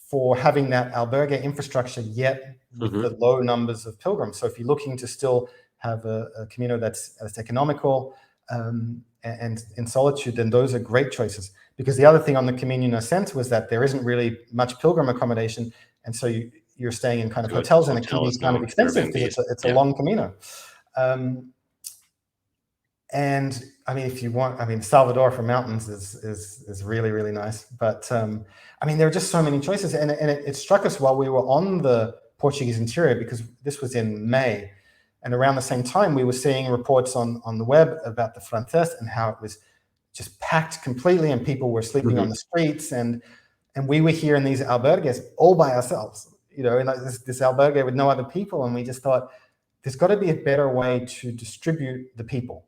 for having that albergue infrastructure, yet with the low numbers of pilgrims. So if you're looking to still have a Camino that's economical and in solitude, then those are great choices. Because the other thing on the Camino Nascente was that there isn't really much pilgrim accommodation, and so you're staying in kind of hotels, and it can be kind of expensive because it's a long Camino. And I mean, if you want, I mean, Salvador for mountains is really, really nice. But I mean, there are just so many choices. And it struck us while we were on the Portuguese Interior, because this was in May. And around the same time, we were seeing reports on the web about the Francés and how it was just packed completely and people were sleeping on the streets. And we were here in these albergues all by ourselves, you know, in like this albergue with no other people. And we just thought, there's got to be a better way to distribute the people.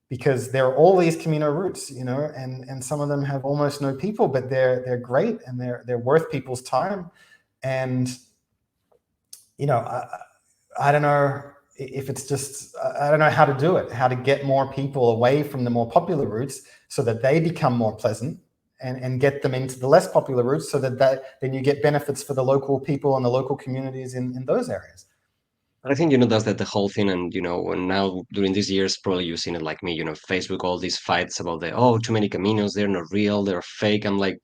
Because there are all these Camino routes, you know, and some of them have almost no people, but they're great and they're worth people's time. And, you know, I don't know if it's just, I don't know how to do it, how to get more people away from the more popular routes so that they become more pleasant and get them into the less popular routes so that then you get benefits for the local people and the local communities in those areas. I think, that's the whole thing. And, and now during these years, probably you've seen it like me, Facebook, all these fights about too many Caminos, they're not real, they're fake. I'm like,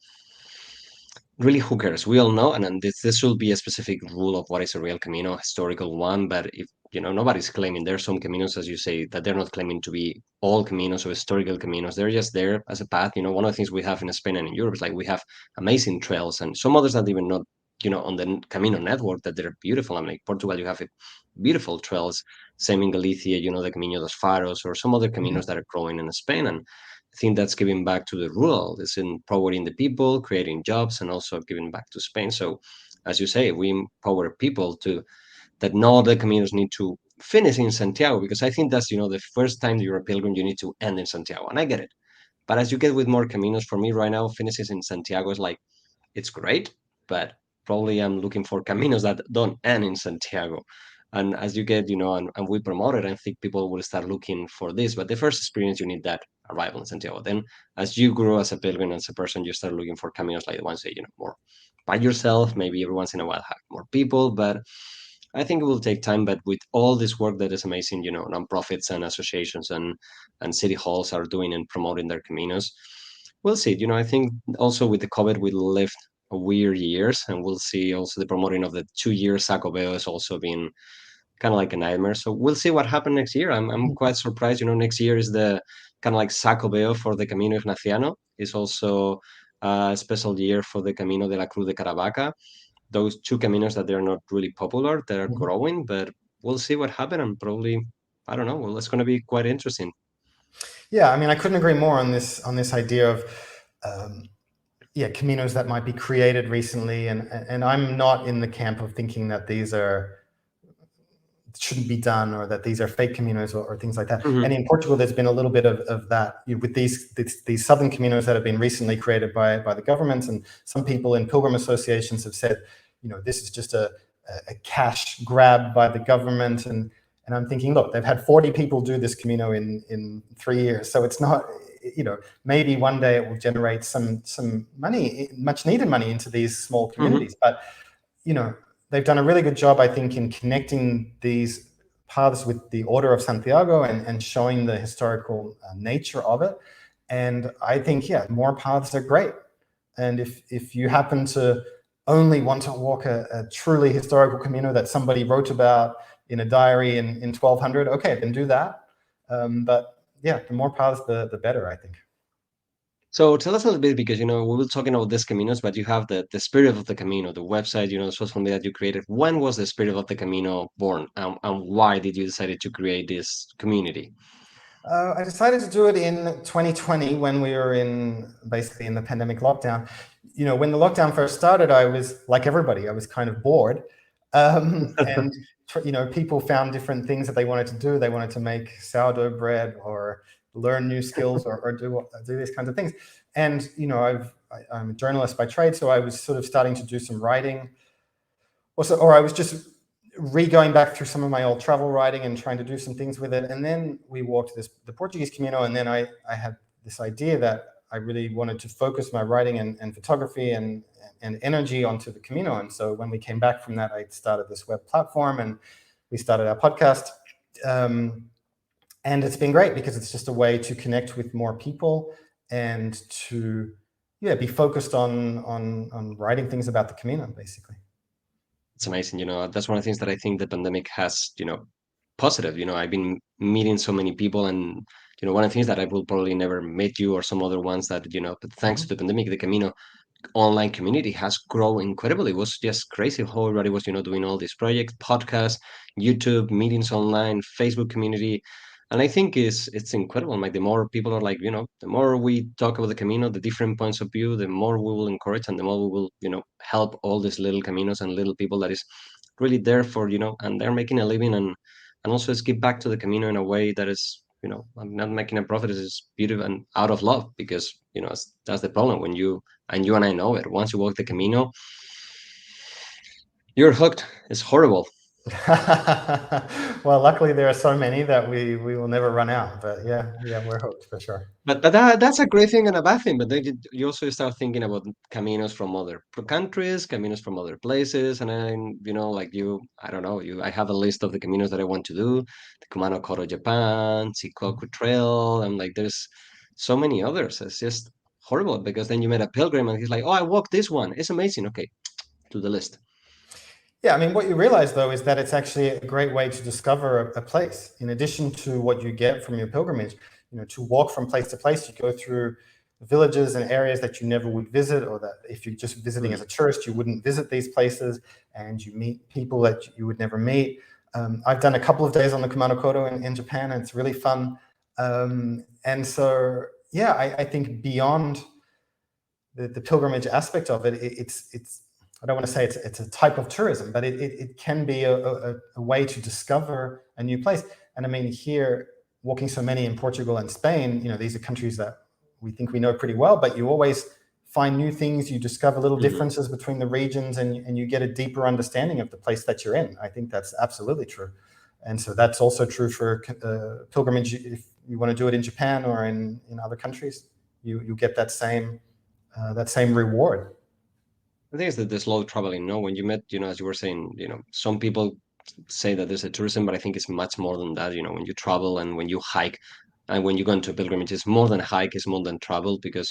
really, who cares? We all know. And this should be a specific rule of what is a real Camino, a historical one. But if, nobody's claiming, there's some Caminos, as you say, that they're not claiming to be all Caminos or historical Caminos. They're just there as a path. One of the things we have in Spain and in Europe is like we have amazing trails, and some others that even not on the Camino network, that they're beautiful. I mean, like Portugal, you have beautiful trails. Same in Galicia, the Camino dos Faros, or some other Caminos that are growing in Spain. And I think that's giving back to the rural. It's empowering the people, creating jobs, and also giving back to Spain. So, as you say, we empower people that not the Caminos need to finish in Santiago, because I think that's, the first time you're a pilgrim, you need to end in Santiago. And I get it. But as you get with more Caminos, for me right now, finishes in Santiago is like, it's great, but probably I'm looking for Caminos that don't end in Santiago. And as you get, and we promote it, I think people will start looking for this. But the first experience, you need that arrival in Santiago. Then as you grow as a pilgrim, as a person, you start looking for Caminos like the ones that, more by yourself, maybe every once in a while have more people. But I think it will take time. But with all this work that is amazing, nonprofits and associations and city halls are doing and promoting their Caminos, we'll see. I think also with the COVID, we lived a weird years, and we'll see also the promoting of the 2-year Sacobeo has also been kind of like a nightmare. So we'll see what happens next year. I'm quite surprised. Next year is the kind of like Sacobeo for the Camino Ignaciano. It's also a special year for the Camino de la Cruz de Caravaca. Those two Caminos that they're not really popular, that are growing, but we'll see what happens. And probably, I don't know, well, it's going to be quite interesting. Yeah, I mean, I couldn't agree more on this idea of Caminos that might be created recently, and I'm not in the camp of thinking that these shouldn't be done, or that these are fake Caminos or things like that. And in Portugal, there's been a little bit of that with these southern Caminos that have been recently created by the government, and some people in pilgrim associations have said, this is just a cash grab by the government. And I'm thinking, look, they've had 40 people do this Camino in 3 years. So it's not, maybe one day it will generate some money, much needed money into these small communities. But, they've done a really good job, I think, in connecting these paths with the Order of Santiago and showing the historical nature of it. And I think, more paths are great. And if you happen to only want to walk a truly historical Camino that somebody wrote about in a diary in 1200, okay, then do that. But the more paths, the better, I think. So tell us a little bit, because, we were talking about this Caminos, but you have the Spirit of the Camino, the website, the social media that you created. When was the Spirit of the Camino born, and why did you decide to create this community? I decided to do it in 2020 when we were basically in the pandemic lockdown. when the lockdown first started, I was like everybody, I was kind of bored. And people found different things that they wanted to do. They wanted to make sourdough bread or learn new skills or do these kinds of things. And I'm a journalist by trade, so I was sort of starting to do some writing, or I was just going back through some of my old travel writing and trying to do some things with it. And then we walked the Portuguese Camino, and then I had this idea that I really wanted to focus my writing and photography and energy onto the Camino. And so when we came back from that, I started this web platform and we started our podcast. And it's been great because it's just a way to connect with more people and to be focused on writing things about the Camino, basically. It's amazing. That's one of the things that I think the pandemic has, positive. I've been meeting so many people, and one of the things that I will probably never meet you or some other ones that, but thanks to the pandemic, the Camino online community has grown incredibly. It was just crazy how everybody was, doing all these projects, podcasts, YouTube, meetings online, Facebook community. And I think it's incredible. Like the more people are like, the more we talk about the Camino, the different points of view, the more we will encourage and the more we will, help all these little Caminos and little people that is really there for, and they're making a living and also it's give back to the Camino in a way that is, I'm not making a profit, it's beautiful and out of love because, that's the problem when you and I know it. Once you walk the Camino, you're hooked. It's horrible. Well, luckily there are so many that we will never run out. But yeah, we're hooked for sure. But that's a great thing and a bad thing. But then you also start thinking about Caminos from other countries, Caminos from other places, and then like I don't know, I have a list of the Caminos that I want to do: the Kumano Koro Japan, Shikoku Trail. I'm like, there's so many others. It's just horrible because then you met a pilgrim and he's like, oh, I walked this one. It's amazing. Okay, to the list. Yeah, I mean, what you realize, though, is that it's actually a great way to discover a place. In addition to what you get from your pilgrimage, to walk from place to place, you go through villages and areas that you never would visit, or that if you're just visiting as a tourist, you wouldn't visit these places, and you meet people that you would never meet. I've done a couple of days on the Kumano Koro in Japan, and it's really fun. And so, yeah, I think beyond the pilgrimage aspect of it, it's I don't want to say it's a type of tourism, but it can be a way to discover a new place. And I mean, here, walking so many in Portugal and Spain, these are countries that we think we know pretty well, but you always find new things, you discover little differences between the regions, and you get a deeper understanding of the place that you're in. I think that's absolutely true. And so that's also true for pilgrimage. If you want to do it in Japan or in other countries, you get that same reward. I think it's the slow traveling, no? When you met, as you were saying, some people say that there's a tourism, but I think it's much more than that. When you travel and when you hike and when you go into a pilgrimage, it's more than hike, it's more than travel because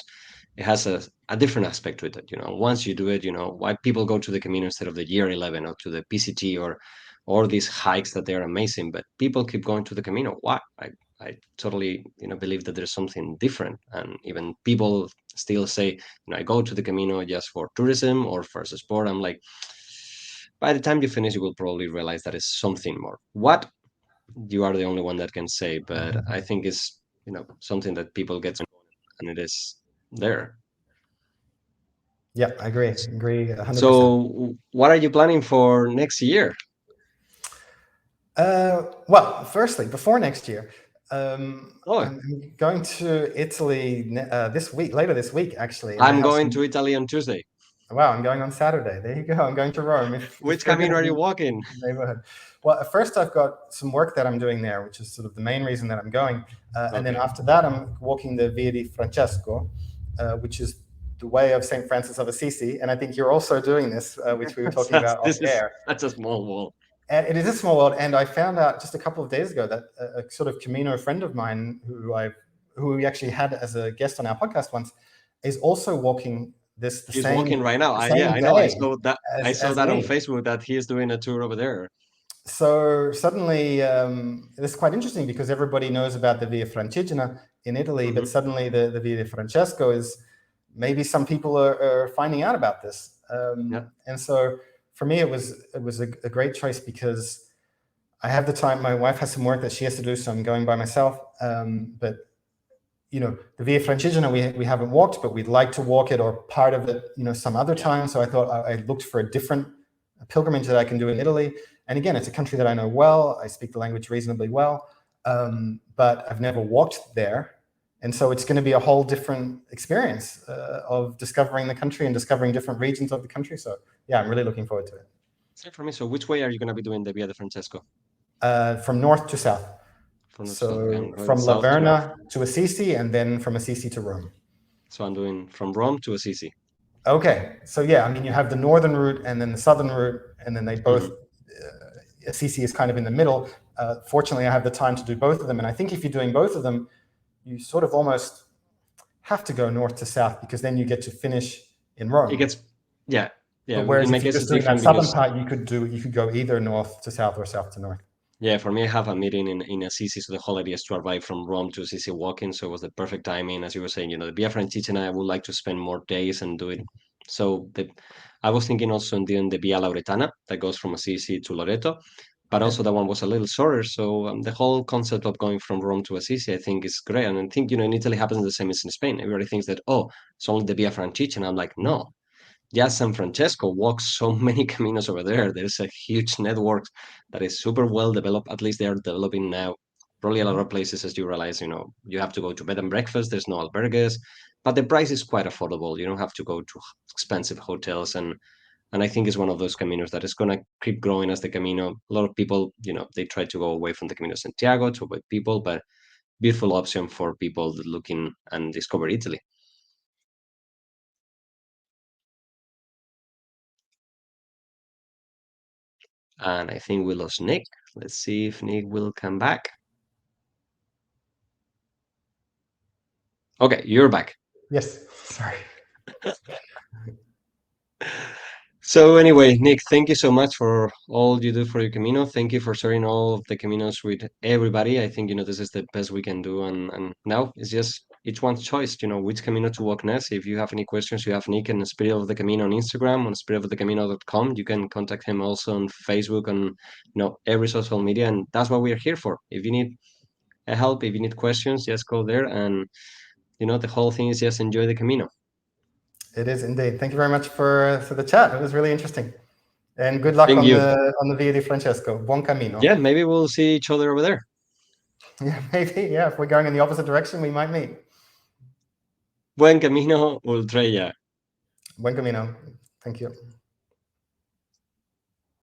it has a different aspect to it. Once you do it, why people go to the Camino instead of the year 11 or to the PCT or these hikes that they're amazing, but people keep going to the Camino. Why? I totally, believe that there's something different. And even people still say, I go to the Camino just for tourism or for sport. I'm like, by the time you finish, you will probably realize that it's something more. What? You are the only one that can say, but I think it's, something that people get to know and it is there. Yeah, I agree 100%. So what are you planning for next year? Well, firstly, before next year, Oh, I'm going to Italy later this week, actually. And I'm going to Italy on Tuesday. Wow, I'm going on Saturday. There you go. I'm going to Rome. Which Camino are you walking? Neighborhood. Well, first I've got some work that I'm doing there, which is sort of the main reason that I'm going. And then after that, I'm walking the Via di Francesco, which is the way of St. Francis of Assisi. And I think you're also doing this, which we were talking about off air. That's a small world. And it is a small world. And I found out just a couple of days ago that a sort of Camino friend of mine who we actually had as a guest on our podcast once is also walking He's walking right now. I know. I saw that. I saw that on Facebook that he is doing a tour over there. So suddenly, this is quite interesting because everybody knows about the Via Francigena in Italy, but suddenly the Via di Francesco is maybe some people are finding out about this. And so for me, it was a great choice because I have the time. My wife has some work that she has to do, so I'm going by myself. But the Via Francigena we haven't walked, but we'd like to walk it or part of it, some other time. So I thought I looked for a different pilgrimage that I can do in Italy. And again, it's a country that I know well. I speak the language reasonably well, but I've never walked there. And so it's going to be a whole different experience of discovering the country and discovering different regions of the country. So yeah, I'm really looking forward to it. Same for me. So which way are you going to be doing the Via de Francesco? From north to south. From From Laverna to Assisi, and then from Assisi to Rome. So I'm doing from Rome to Assisi. Okay. So yeah, I mean, you have the northern route and then the southern route, and then they both, Assisi is kind of in the middle. Fortunately, I have the time to do both of them. And I think if you're doing both of them, you sort of almost have to go north to south, because then you get to finish in Rome. It gets, yeah. But whereas if you're just doing that southern part, you could go either north to south or south to north. Yeah, for me, I have a meeting in Assisi, so the whole idea is to arrive from Rome to Assisi walking. So it was the perfect timing, as you were saying. The Via Francigena, I would like to spend more days and do it. So I was thinking also in doing the Via Lauretana that goes from Assisi to Loreto, but also that one was a little shorter. So the whole concept of going from Rome to Assisi, I think, is great. And I think in Italy happens the same as in Spain. Everybody thinks that it's only the Via Francigena. I'm like, no. Yeah, San Francesco walks so many caminos over there. There's a huge network that is super well developed. At least they are developing now. Probably a lot of places, as you realize, you have to go to bed and breakfast. There's no albergues, but the price is quite affordable. You don't have to go to expensive hotels, and I think it's one of those caminos that is going to keep growing as the Camino. A lot of people, they try to go away from the Camino de Santiago to avoid people, but beautiful option for people looking and discover Italy. And I think we lost Nick. Let's see if Nick will come back. Okay, you're back. Yes, sorry. So anyway, Nick, thank you so much for all you do for your Camino. Thank you for sharing all of the Caminos with everybody. I think, this is the best we can do. And now it's just each one's choice, which Camino to walk next. If you have any questions, you have Nick and Spirit of the Camino on Instagram, on spiritofthecamino.com. You can contact him also on Facebook and, every social media. And that's what we're here for. If you need help, if you need questions, just go there. And, the whole thing is just enjoy the Camino. It is indeed. Thank you very much for the chat. It was really interesting. And good luck on the Via di Francesco. Buon camino. Yeah, maybe we'll see each other over there. Yeah, maybe. Yeah, if we're going in the opposite direction, we might meet. Buen camino, Ultrella. Buen camino. Thank you.